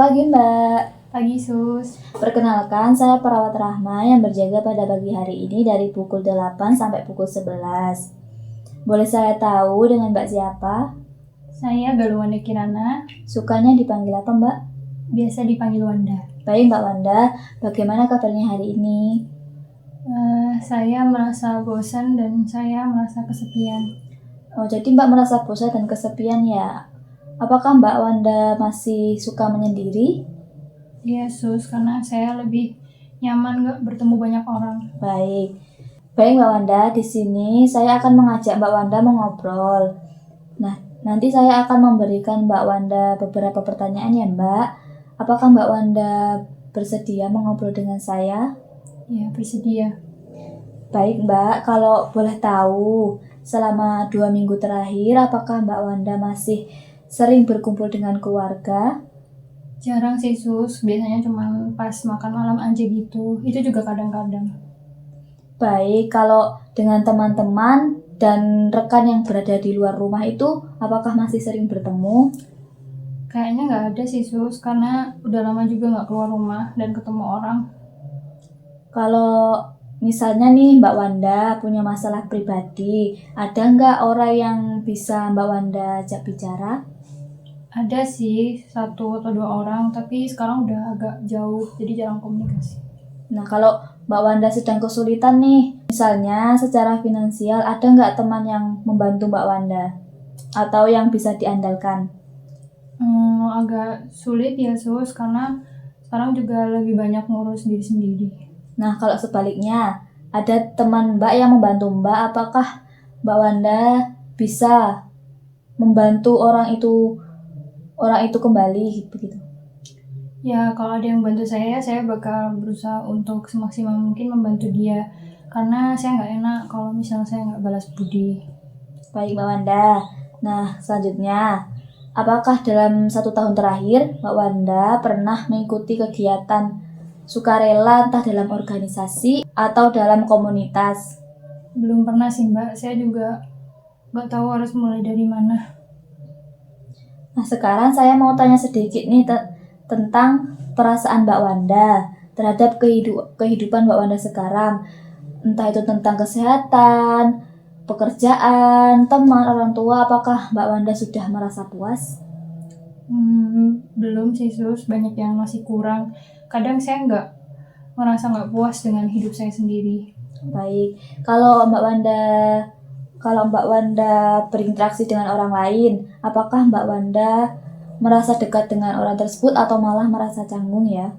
pagi, Mbak. Pagi, Sus. Perkenalkan, saya perawat Rahma yang berjaga pada pagi hari ini dari pukul 8 sampai pukul 11. Boleh saya tahu dengan Mbak siapa? Saya Galuh Wanda Kirana, Sukanya dipanggil apa, Mbak? biasa dipanggil Wanda. Baik, Mbak Wanda. Bagaimana kabarnya hari ini? Saya merasa bosan dan saya merasa kesepian. Oh, jadi Mbak merasa bosan dan kesepian ya? Apakah Mbak Wanda masih suka menyendiri? Iya, Sus, karena saya lebih nyaman nggak bertemu banyak orang. Baik. Baik, Mbak Wanda. Di sini saya akan mengajak Mbak Wanda mengobrol. Nah, nanti saya akan memberikan Mbak Wanda beberapa pertanyaan ya, Mbak. Apakah Mbak Wanda bersedia mengobrol dengan saya? Ya, bersedia. Baik, Mbak. Kalau boleh tahu, selama 2 minggu terakhir, apakah Mbak Wanda masih sering berkumpul dengan keluarga? Jarang sih, Sus. Biasanya cuma pas makan malam aja gitu. Itu juga kadang-kadang. Baik, kalau dengan teman-teman dan rekan yang berada di luar rumah itu, apakah masih sering bertemu? Kayaknya nggak ada sih, Sus, karena udah lama juga nggak keluar rumah dan ketemu orang. Kalau misalnya nih Mbak Wanda punya masalah pribadi, ada nggak orang yang bisa Mbak Wanda ajak bicara? Ada sih 1 atau 2 orang, tapi sekarang udah agak jauh, jadi jarang komunikasi. Nah, kalau Mbak Wanda sedang kesulitan nih, misalnya secara finansial, ada nggak teman yang membantu Mbak Wanda? Atau yang bisa diandalkan? Agak sulit ya, Sus, karena sekarang juga lebih banyak ngurus diri sendiri. Nah, kalau sebaliknya, ada teman Mbak yang membantu Mbak, apakah Mbak Wanda bisa membantu orang itu kembali begitu? Ya, kalau ada yang bantu saya bakal berusaha untuk semaksimal mungkin membantu dia. Karena saya nggak enak kalau misalnya saya nggak balas budi. Baik, Mbak Wanda. Nah, selanjutnya, apakah dalam 1 tahun terakhir Mbak Wanda pernah mengikuti kegiatan sukarela entah dalam organisasi atau dalam komunitas? Belum pernah sih, Mbak. Saya juga nggak tahu harus mulai dari mana. Nah, sekarang saya mau tanya sedikit nih tentang perasaan Mbak Wanda terhadap kehidupan Mbak Wanda sekarang. Entah itu tentang kesehatan, pekerjaan, teman, orang tua, apakah Mbak Wanda sudah merasa puas? Belum sih, Sus. Banyak yang masih kurang. Kadang saya merasa nggak puas dengan hidup saya sendiri. Baik, kalau Mbak Wanda berinteraksi dengan orang lain, apakah Mbak Wanda merasa dekat dengan orang tersebut atau malah merasa canggung ya?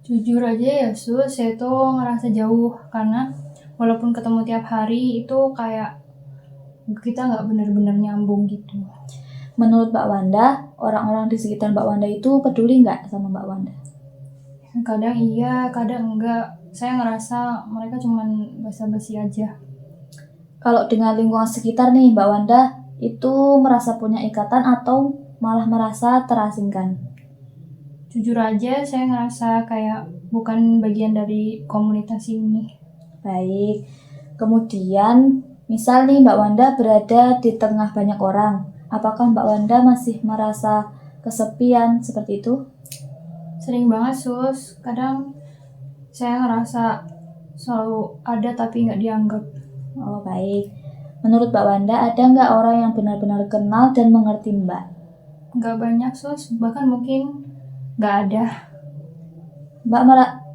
Jujur aja ya, Sus, saya tuh ngerasa jauh karena walaupun ketemu tiap hari itu kayak kita nggak benar-benar nyambung gitu. Menurut Mbak Wanda, orang-orang di sekitar Mbak Wanda itu peduli nggak sama Mbak Wanda? Kadang iya, kadang enggak. Saya ngerasa mereka cuman basa-basi aja. Kalau dengan lingkungan sekitar nih, Mbak Wanda itu merasa punya ikatan atau malah merasa terasingkan? Jujur aja, saya ngerasa kayak bukan bagian dari komunitas ini. Baik, kemudian misal nih Mbak Wanda berada di tengah banyak orang, apakah Mbak Wanda masih merasa kesepian seperti itu? Sering banget, Sus. Kadang saya ngerasa selalu ada tapi nggak dianggap. Oh baik, menurut Mbak Wanda ada nggak orang yang benar-benar kenal dan mengerti Mbak? Nggak banyak, Sus. Bahkan mungkin nggak ada.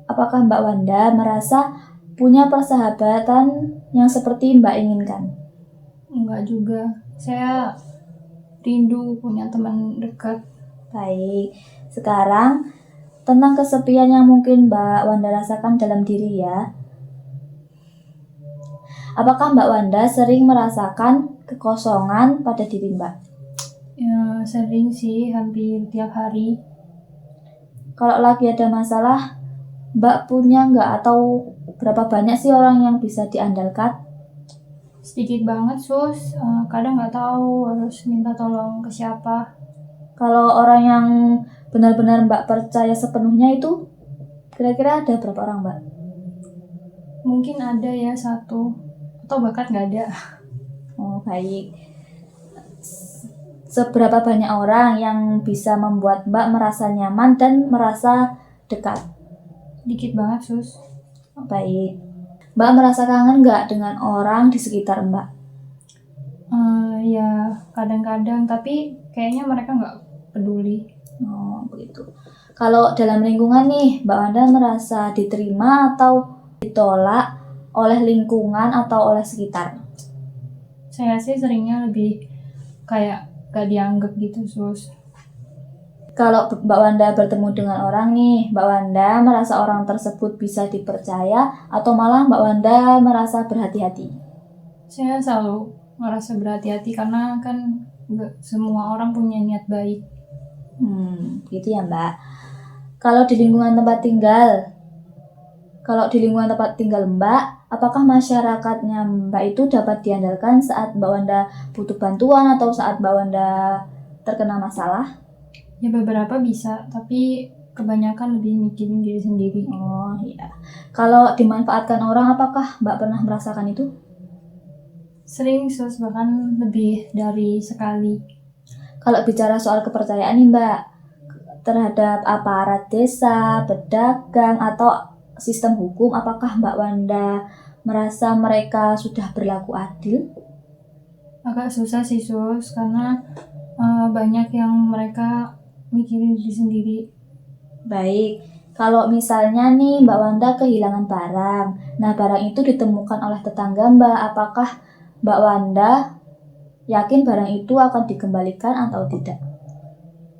Apakah Mbak Wanda merasa punya persahabatan yang seperti Mbak inginkan? Nggak juga. Saya rindu punya teman dekat. Baik, sekarang tentang kesepian yang mungkin Mbak Wanda rasakan dalam diri ya. Apakah Mbak Wanda sering merasakan kekosongan pada diri Mbak? Ya, sering sih, hampir tiap hari. Kalau lagi ada masalah, Mbak punya nggak atau berapa banyak sih orang yang bisa diandalkan? Sedikit banget, Sus. Kadang nggak tahu harus minta tolong ke siapa. Kalau orang yang benar-benar Mbak percaya sepenuhnya itu, kira-kira ada berapa orang Mbak? Mungkin ada ya 1, atau bahkan nggak ada. Oh baik. seberapa banyak orang yang bisa membuat Mbak merasa nyaman dan merasa dekat? Dikit banget, Sus. Baik. Mbak merasa kangen nggak dengan orang di sekitar Mbak? Ya kadang-kadang, tapi kayaknya mereka nggak peduli. Oh, begitu. Kalau dalam lingkungan nih, Mbak Wanda merasa diterima atau ditolak oleh lingkungan atau oleh sekitar? Saya sih seringnya lebih kayak gak dianggap gitu, Sus. Kalau Mbak Wanda bertemu dengan orang nih, Mbak Wanda merasa orang tersebut bisa dipercaya atau malah Mbak Wanda merasa berhati-hati? Saya selalu merasa berhati-hati karena kan nggak semua orang punya niat baik. Gitu ya Mbak. Kalau di lingkungan tempat tinggal Mbak, apakah masyarakatnya Mbak itu dapat diandalkan saat Mbak Wanda butuh bantuan atau saat Mbak Wanda terkena masalah? Ya beberapa bisa, tapi kebanyakan lebih mikirin diri sendiri. Oh iya. Kalau dimanfaatkan orang, apakah Mbak pernah merasakan itu? Sering, Sus, bahkan lebih dari sekali. Kalau bicara soal kepercayaan nih Mbak, terhadap aparat desa, pedagang, atau sistem hukum, apakah Mbak Wanda merasa mereka sudah berlaku adil? Agak susah sih, Sus, karena banyak yang mereka mikirin diri sendiri. Baik, kalau misalnya nih Mbak Wanda kehilangan barang, nah barang itu ditemukan oleh tetangga Mbak, apakah Mbak Wanda yakin barang itu akan dikembalikan atau tidak?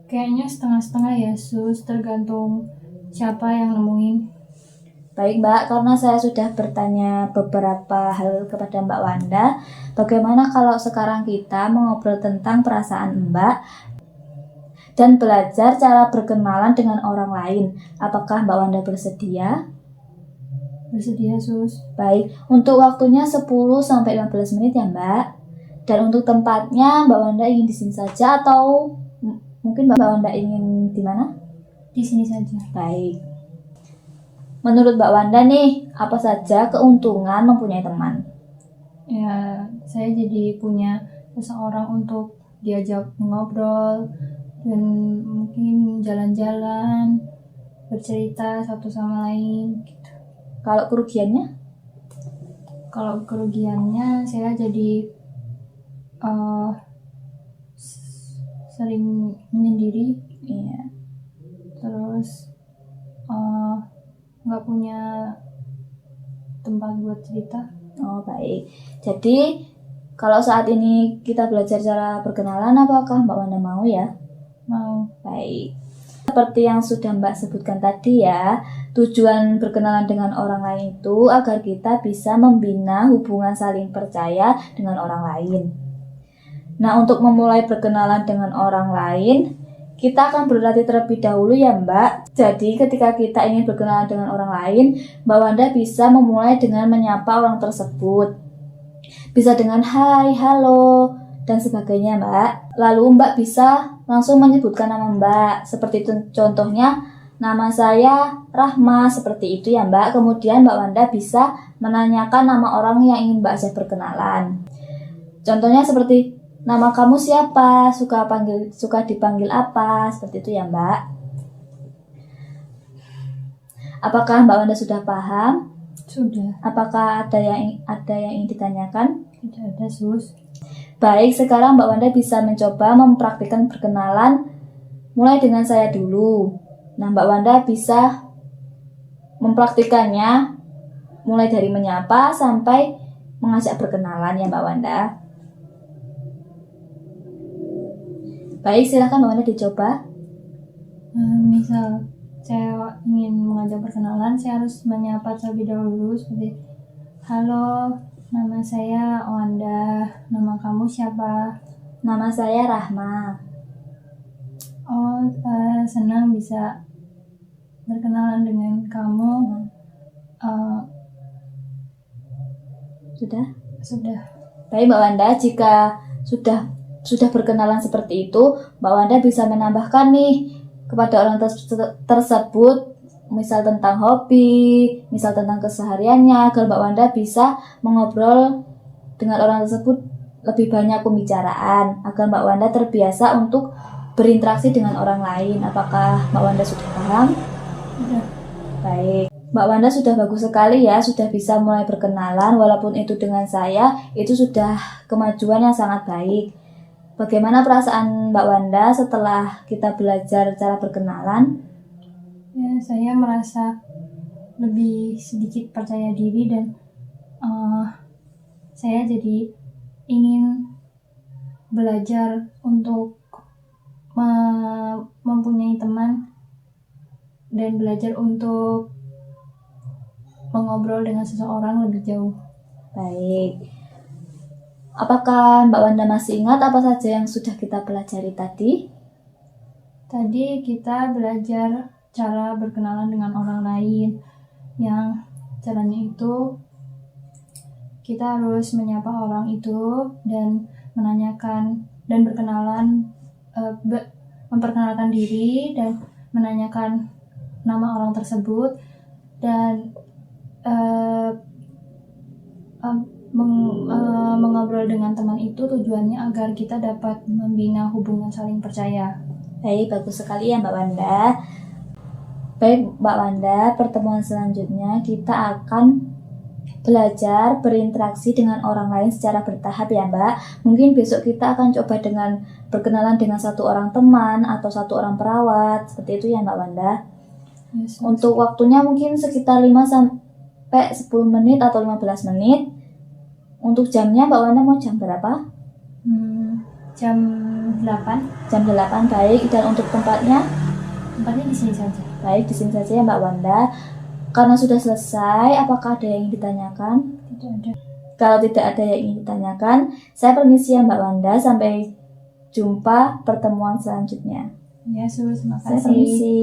Kayaknya setengah-setengah ya, Sus, tergantung siapa yang nemuin. Baik Mbak, karena saya sudah bertanya beberapa hal kepada Mbak Wanda, bagaimana kalau sekarang kita mengobrol tentang perasaan Mbak dan belajar cara berkenalan dengan orang lain? Apakah Mbak Wanda bersedia? Bersedia, Sus. Baik, untuk waktunya 10-15 menit ya Mbak. Dan untuk tempatnya Mbak Wanda ingin di sini saja atau mungkin Mbak Wanda ingin di mana? Di sini saja. Baik. Menurut Mbak Wanda nih, apa saja keuntungan mempunyai teman? Ya, saya jadi punya seseorang untuk diajak ngobrol dan mungkin jalan-jalan, bercerita satu sama lain gitu. Kalau kerugiannya? Kalau kerugiannya saya jadi sering menyendiri, Iya. terus nggak punya tempat buat cerita. Oh baik. Jadi kalau saat ini kita belajar cara berkenalan, apakah Mbak Wanda mau ya? Mau. Baik. Seperti yang sudah Mbak sebutkan tadi ya, tujuan berkenalan dengan orang lain itu agar kita bisa membina hubungan saling percaya dengan orang lain. Nah, untuk memulai berkenalan dengan orang lain, kita akan berlatih terlebih dahulu ya Mbak. Jadi ketika kita ingin berkenalan dengan orang lain, Mbak Wanda bisa memulai dengan menyapa orang tersebut. Bisa dengan hai, halo, dan sebagainya Mbak. Lalu Mbak bisa langsung menyebutkan nama Mbak. Seperti itu contohnya, nama saya Rahma, seperti itu ya Mbak. Kemudian Mbak Wanda bisa menanyakan nama orang yang ingin Mbak ajak berkenalan. Contohnya seperti, nama kamu siapa? Suka dipanggil apa? Seperti itu ya Mbak. Apakah Mbak Wanda sudah paham? Sudah. Apakah ada yang ingin ditanyakan? Tidak ada, Sus. Baik, sekarang Mbak Wanda bisa mencoba mempraktikkan berkenalan mulai dengan saya dulu. Nah, Mbak Wanda bisa mempraktikannya mulai dari menyapa sampai mengajak berkenalan ya Mbak Wanda. Baik, silakan Mbak Wanda dicoba. Misal saya ingin mengajak perkenalan, saya harus menyapa terlebih dahulu seperti, halo, nama saya Wanda, nama kamu siapa? Nama saya Rahma. Oh, senang bisa berkenalan dengan kamu. Sudah. Baik Mbak Wanda, jika sudah berkenalan seperti itu, Mbak Wanda bisa menambahkan nih kepada orang tersebut, misal tentang hobi, misal tentang kesehariannya, agar Mbak Wanda bisa mengobrol dengan orang tersebut lebih banyak pembicaraan agar Mbak Wanda terbiasa untuk berinteraksi dengan orang lain. Apakah Mbak Wanda sudah paham? Udah. Baik. Mbak Wanda sudah bagus sekali ya, sudah bisa mulai berkenalan, walaupun itu dengan saya, itu sudah kemajuan yang sangat baik. Bagaimana perasaan Mbak Wanda setelah kita belajar cara berkenalan? Ya, saya merasa lebih sedikit percaya diri dan saya jadi ingin belajar untuk mempunyai teman dan belajar untuk mengobrol dengan seseorang lebih jauh. Baik. Apakah Mbak Wanda masih ingat apa saja yang sudah kita pelajari tadi? Tadi kita belajar cara berkenalan dengan orang lain, yang caranya itu kita harus menyapa orang itu dan menanyakan dan berkenalan, memperkenalkan diri dan menanyakan nama orang tersebut dan mengobrol dengan teman itu tujuannya agar kita dapat membina hubungan saling percaya. Baik, bagus sekali ya Mbak Wanda. Baik Mbak Wanda, pertemuan selanjutnya kita akan belajar berinteraksi dengan orang lain secara bertahap ya Mbak. Mungkin besok kita akan coba dengan berkenalan dengan satu orang teman atau satu orang perawat. Seperti itu ya Mbak Wanda. Yes, Untuk waktunya mungkin sekitar 5 sampai 10 menit atau 15 menit. Untuk jamnya Mbak Wanda mau jam berapa? Jam 8. Jam 8, baik. Dan untuk tempatnya? Tempatnya di sini saja. Baik, di sini saja ya Mbak Wanda. Karena sudah selesai, apakah ada yang ingin ditanyakan? Tidak ada. Kalau tidak ada yang ingin ditanyakan, saya permisi ya Mbak Wanda. Sampai jumpa pertemuan selanjutnya. Ya, terima Saya kasih. permisi.